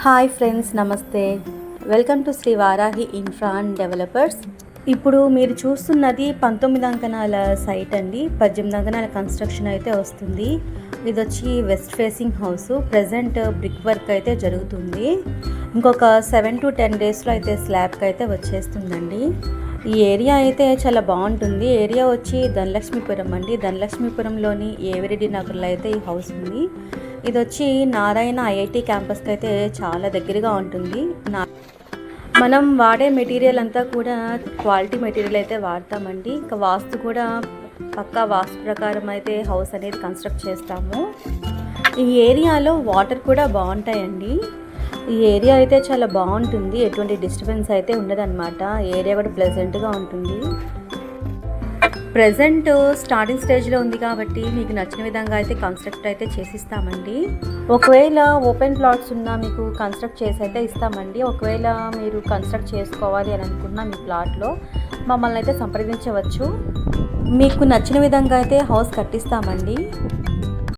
Hi friends, నమస్తే. Welcome to Shri Varahi infra and developers. ఇప్పుడు మీరు చూస్తున్నది 19 అంకణాల సైట్ అండి. 18 అంకణాల కన్స్ట్రక్షన్ అయితే వస్తుంది. ఇది వచ్చి west facing house. Present brick work అయితే జరుగుతుంది. ఇంకొక 7 to 10 డేస్లో అయితే స్లాబ్కి అయితే వచ్చేస్తుందండి. ఈ ఏరియా అయితే చాలా బాగుంటుంది. ఏరియా వచ్చి ధనలక్ష్మీపురం అండి. ధనలక్ష్మీపురంలోని ఏవిరెడ్డి నగర్లో అయితే ఈ హౌస్ ఉంది. ఇది వచ్చి నారాయణ ఐఐటి క్యాంపస్కి అయితే చాలా దగ్గరగా ఉంటుంది. మనం వాడే మెటీరియల్ అంతా కూడా క్వాలిటీ మెటీరియల్ అయితే వాడతామండి. ఇంకా వాస్తు కూడా పక్కా వాస్తు ప్రకారం అయితే హౌస్ అనేది కన్స్ట్రక్ట్ చేస్తాము. ఈ ఏరియాలో వాటర్ కూడా బాగుంటాయండి. ఈ ఏరియా అయితే చాలా బాగుంటుంది. ఎటువంటి డిస్టర్బెన్స్ అయితే ఉండదన్నమాట. ఏరియా కూడా ప్లెజెంట్గా ఉంటుంది. ప్రజెంట్ స్టార్టింగ్ స్టేజ్లో ఉంది కాబట్టి మీకు నచ్చిన విధంగా అయితే కన్స్ట్రక్ట్ అయితే చేసిస్తామండి. ఒకవేళ ఓపెన్ ప్లాట్స్ ఉన్నా మీకు కన్స్ట్రక్ట్ చేసి అయితే ఇస్తామండి. ఒకవేళ మీరు కన్స్ట్రక్ట్ చేసుకోవాలి అని అనుకున్నా మీ ప్లాట్లో మమ్మల్ని అయితే సంప్రదించవచ్చు. మీకు నచ్చిన విధంగా అయితే హౌస్ కట్టిస్తామండి.